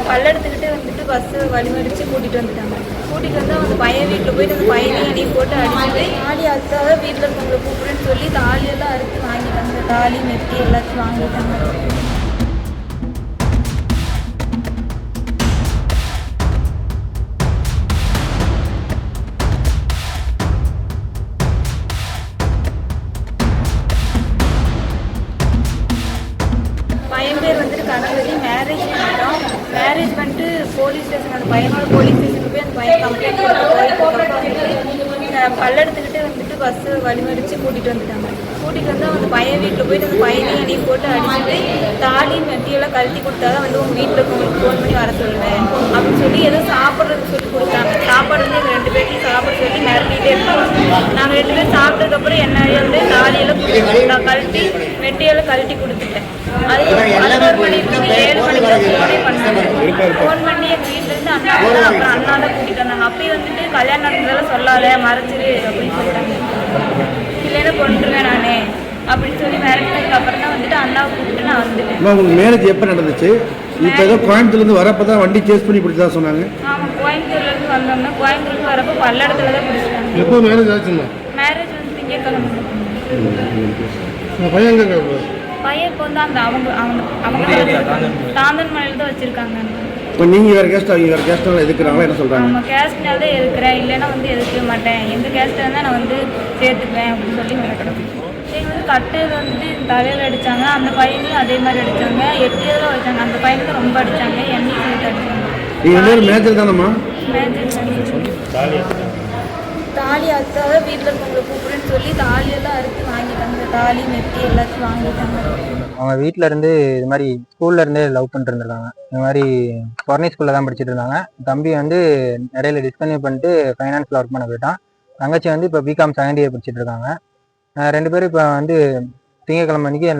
பல்லெடுத்துக்கிட்டு வந்துட்டு பஸ்ஸு வழிமறித்து கூட்டிகிட்டு வந்துட்டாங்க. கூட்டிகிட்டு வந்து அவங்க பையன் வீட்டில் போயிட்டு அந்த பையனையும் என்னையும் போட்டு அடிச்சுட்டு தாலி அறுத்தாக வீட்டில் இருக்கவங்களை கூப்பிடுன்னு சொல்லி தாலியெல்லாம் அறுத்து வாங்கிட்டாங்க. தாலி மெட்டி எல்லாத்தையும் வாங்கிட்டாங்க. பையன் பேர் வந்துட்டு கணபதி. மேரேஜ் பண்ணிட்டோம். மேரேஜ் பண்ணிட்டு போலீஸ் ஸ்டேஷன் அந்த பையனோட போலீஸ் ஸ்டேஷனுக்கு போய் அந்த பையன் கம்ப்ளைண்ட் கொடுத்து பல்லெடுத்துக்கிட்டு வந்துட்டு பஸ்ஸு வழிமறித்து கூட்டிகிட்டு வந்துட்டாங்க. கூட்டிகிட்டு வந்து அந்த பையன் வீட்டில் போயிட்டு அந்த பையனையும் என்னையும் போட்டு அடிச்சுட்டு தாலி மெட்டியெல்லாம் கழட்டி கொடுத்தா தான் வந்து உங்கள் வீட்டில் இருக்கவங்களுக்கு ஃபோன் பண்ணி வர சொல்லுவேன் அப்படின்னு சொல்லி ஏதோ சாப்பிட்றதுக்கு சொல்லி கொடுத்தாங்க. சாப்பாடு வந்து எங்கள் 2 பேர்த்தையும் சாப்பிட சொல்லி மிரட்டிகிட்டே இருந்தோம். நாங்கள் 2 பேரும் சாப்பிட்டதுக்கப்புறம் என்ன வந்து தாலியெல்லாம் கழட்டி மெட்டியெல்லாம் கழட்டி கொடுத்துட்டேன். அதுக்கப்புறம் 11 மணிக்கு 7 மணிக்கு ஃபோனே பண்ணாங்க. ஃபோன் பண்ணி எங்கள் வீட்டிலேருந்து அப்புறம் அண்ணா தான் கூட்டிகிட்டு வந்தாங்க. அப்பயே வந்துட்டு கல்யாணம் நடந்ததெல்லாம் சொல்லாத மறைச்சிரு அப்படின்னு சொல்லிட்டாங்க. இல்லைன்னா கொண்டுருவேன் நானே அப்படின்னு சொல்லி மிரட்டினதுக்கு அப்புறம் தான் வந்துட்டு அண்ணாவை கூப்பிட்டு நான் வந்துட்டேன். உங்களுக்கு மேரேஜ் எப்போ நடந்துச்சு? இப்போ ஏதோ கோயம்புத்தூர்லேருந்து வரப்போ தான் வண்டி சேஸ் பண்ணி பிடிச்சதா சொன்னாங்க. ஆமாம், கோயம்புத்தூர்லேருந்து வந்தோம்னா கோயம்புத்தூருக்கு வரப்போ பல்லடத்துல தான் பிடிச்சிட்டாங்க. எப்போ மேரேஜ் ஆச்சுன்னா? மேரேஜ் வந்து திங்கக்கிழமை. பையன் எங்கே? பையன் இப்போ வந்து அந்த அவங்க தாந்தன் மலையில் தான் வச்சுருக்காங்க. இப்போ நீங்கள் வேறு கேஸ்ட் அவங்க வேறு கேஸ்ட்டாக எதுக்குறாங்களா என்ன சொல்கிறாங்க? நம்ம கேஸ்ட்னால தான் எதுக்குறேன், இல்லைன்னா வந்து எதுக்க மாட்டேன், எங்கள் கேஸ்ட்டில் இருந்தால் நான் வந்து சேர்த்துக்குவேன் அப்படின்னு சொல்லி மிரட்டணும். எங்கள் வந்து கட்டையில் வந்துட்டு தலையில் அடித்தாங்க. அந்த பையனையும் அதே மாதிரி அடித்தாங்க. 8 இதில் வச்சாங்க. அந்த பையனுக்கு ரொம்ப அடித்தாங்க. என்னையும் சொல்லிட்டு அடித்தாங்க. நீங்கள் எல்லாரும் மேஜர் தானம்மா? மேஜர் தாலி அறுத்தாக வீட்டில் இருக்கவங்களை கூப்பிடுன்னு சொல்லி தாலியெல்லாம் அறுத்து வாங்கிட்டாங்க. தாலி மெட்டி எல்லாத்தையும் வாங்கிட்டாங்க. அவங்க வீட்டில் இருந்து இது மாதிரி ஸ்கூல்ல இருந்தே லவ் பண்ணிட்டு இருந்திருக்காங்க. இந்த மாதிரி பொர்னி ஸ்கூலில் தான் படிச்சுட்டு இருந்தாங்க. தம்பி வந்து இடையில டிஸ்கன்யூ பண்ணிட்டு ஃபைனான்ஸில் ஒர்க் பண்ண போயிட்டான். தங்கச்சி வந்து இப்போ பிகாம் செகண்ட் இயர் படிச்சுட்டு இருக்காங்க. 2 பேரும் இப்போ வந்து திங்கக்கிழமை அன்னைக்கு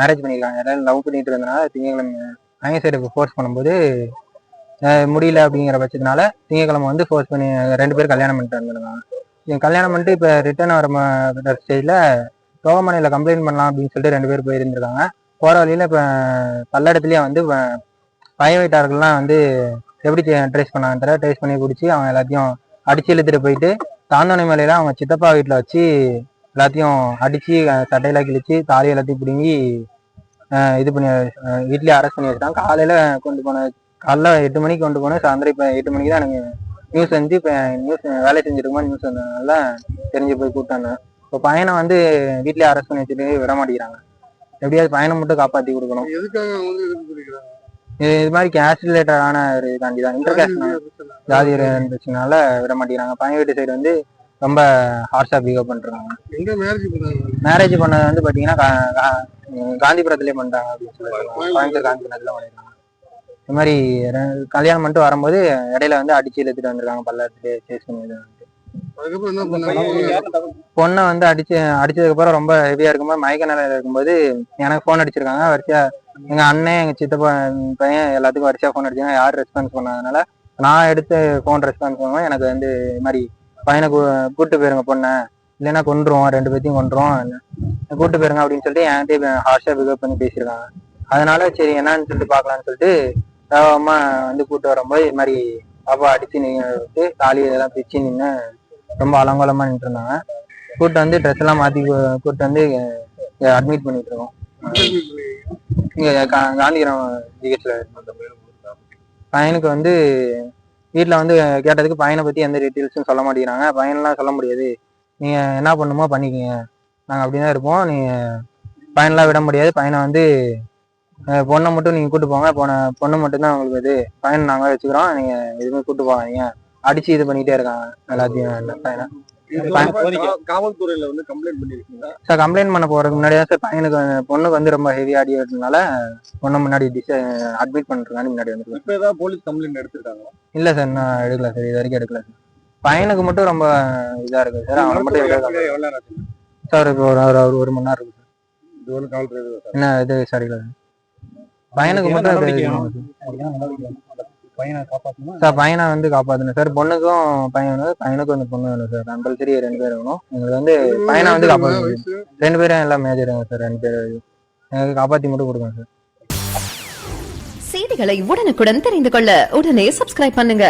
மேரேஜ் பண்ணியிருக்காங்க. எல்லாரும் லவ் பண்ணிட்டு இருந்தனால திங்கக்கிழமை அவங்க சைடு ஃபோர்ஸ் பண்ணும்போது முடியல அப்படிங்கிற பட்சத்தினால திங்கக்கிழமை வந்து ஃபோர்ஸ் பண்ணி 2 பேரும் கல்யாணம் பண்ணிட்டு வந்துருக்காங்க. கல்யாணம் பண்ணிட்டு இப்போ ரிட்டர்ன் வர ஸ்டேஜில் தோகமனையில் கம்ப்ளைண்ட் பண்ணலாம் அப்படின்னு சொல்லிட்டு 2 பேர் போயிருந்துருக்காங்க. போகிற வழியில் இப்போ பல்லடத்துலேயே வந்து பையன் வீட்டார்கள்லாம் வந்து எப்படி ட்ரேஸ் பண்ணாங்க ட்ரேஸ் பண்ணி பிடிச்சி அவங்க எல்லாத்தையும் அடிச்சு இழுத்துட்டு போயிட்டு தாந்தோணை மலையில அவங்க சித்தப்பா வீட்டில் வச்சு எல்லாத்தையும் அடித்து சட்டையெல்லாம் கிழிச்சு தாலி எல்லாத்தையும் பிடுங்கி இது பண்ணி வீட்லேயே அரெஸ்ட் பண்ணி வச்சுட்டாங்க. காலையில் கொண்டு போன காலைல 8 மணிக்கு கொண்டு போனேன். சாயந்தரம் இப்போ 8 மணிக்கு தான் எனக்கு நியூஸ் வந்து இப்போ நியூஸ் வேலை செஞ்சுருக்குமா நியூஸ் வந்ததுனால தெரிஞ்சு போய் கூப்பிட்டாங்க. இப்போ பையனை வந்து வீட்லேயே அரெஸ்ட் பண்ணி வச்சுட்டு விட மாட்டேங்கிறாங்க. எப்படியாவது பையனை மட்டும் காப்பாற்றி கொடுக்கணும். இது மாதிரி கேஸ்ட் ரிலேட்டடான ஒரு தாண்டி தான் இன்டர் கேஸ்ட் ஜாதி இருந்துச்சுனால விட மாட்டேங்கிறாங்க. பையன் வீட்டு சைடு வந்து ரொம்ப ஹார்ஷா பிஹேவ் பண்றாங்க. மேரேஜ் பண்ணது வந்து பாத்தீங்கன்னா காந்திபுரத்திலே பண்றாங்க அப்படின்னு சொல்லியிருக்காங்க. கோயம்புத்தூர் காந்திபுரத்துல பண்ணிருக்காங்க. இந்த மாதிரி கல்யாணம் பண்ணிட்டு வரும்போது இடையில வந்து அடிச்சு இழுத்துட்டு வந்திருக்காங்க. பல்லடத்துலேயே சேஸ் பண்ணி பொண்ணை வந்து அடிச்சதுக்கு அப்புறம் ரொம்ப ஹெவியா இருக்கும்போது மயக்க நிலையில இருக்கும்போது எனக்கு போன் அடிச்சிருக்காங்க. வரிசையா எங்க அண்ணன் எங்க சித்தப்பா பையன் எல்லாத்துக்கும் வரிசையா போன் அடிச்சாங்க. யாரும் ரெஸ்பான்ஸ் பண்ணாதனால நான் எடுத்து போன் ரெஸ்பான்ஸ் பண்ணுவேன். எனக்கு வந்து இது மாதிரி பையனை கூப்பிட்டு போயிருங்க பொண்ணை, இல்லைன்னா கொண்டுருவோம், 2 பேர்த்தையும் கொண்டுருவோம், கூப்பிட்டு போயிருங்க அப்படின்னு சொல்லிட்டு என்கிட்ட ஹார்ஷா பிஹேவ் பண்ணி பேசியிருக்காங்க. அதனால சரி என்னன்னு சொல்லிட்டு பாக்கலாம்னு சொல்லிட்டு அம்மா வந்து கூப்பிட்டு வரும்போது இது மாதிரி பாப்பா அடிச்சு நின்று தாலி இதெல்லாம் பிச்சு நின்று ரொம்ப அலங்கோலமா நின்று இருந்தாங்க. கூப்பிட்டு வந்து ட்ரெஸ் எல்லாம் மாத்தி கூப்பிட்டு வந்து அட்மிட் பண்ணிட்டு இருக்கோம். இங்க காந்திகிராம ஜிஹெச்ல. பையனுக்கு வந்து வீட்டுல வந்து கேட்டதுக்கு பையனை பத்தி எந்த டீட்டெயில்ஸும் சொல்ல மாட்டேங்கிறாங்க. பையன்லாம் சொல்ல முடியாது, நீங்க என்ன பண்ணுமோ பண்ணிக்கங்க, நாங்க அப்படிதான் இருப்போம், நீங்க பையன்லாம் விட முடியாது, பையனை வந்து பொண்ணை மட்டும் நீங்க கூட்டு போங்க, பொண்ணு மட்டும்தான் உங்களுக்கு இது, பையன் நாங்க வச்சுக்கிறோம், நீங்க எதுவுமே கூட்டு போகாதீங்க அடிச்சு இது பண்ணிட்டே இருக்காங்க எல்லாத்தையும். பையனை காவல்துறையில வந்து கம்ப்ளைண்ட் பண்ணிருக்கீங்களா சார்? கம்ப்ளைண்ட் பண்ண போறதுக்கு முன்னாடி தான் சார் பையனுக்கு பொண்ணுக்கு வந்து ரொம்ப ஹெவி அடி ஆடுறதுனால பொண்ணு முன்னாடி அட்மிட் பண்ணிருக்காங்க. முன்னாடி வந்து இப்ப ஏதாவது போலீஸ் கம்ப்ளைண்ட் எடுத்துருக்காங்க? இல்ல சார், நான் எடுக்கல சார், இது வரைக்கும் எடுக்கல சார். பையனுக்கு மட்டும் ரொம்ப இதா இருக்கு சார். அவனை மட்டும் சார் இப்போ ஒரு மணி நேரம் இருக்கு சார். என்ன இது சரியில்லை பையனுக்கு மட்டும் சார். பையனை வந்து காப்பாத்தணும் சார். பொண்ணுக்கும் பையன் வேணும், பையனுக்கும் வந்து பொண்ணு வேணும் சார். கம்பல்சரி 2 பேர் வேணும். எங்களுக்கு வந்து பையனை வந்து காப்பாற்றணும். 2 பேரும் எல்லாம் மேஜருங்க சார். 2 பேர் எங்களுக்கு காப்பாத்தி மட்டும் கொடுக்கணும் சார். செய்திகளை உடனுக்குடன் தெரிந்து கொள்ள உடனே சப்ஸ்கிரைப் பண்ணுங்க.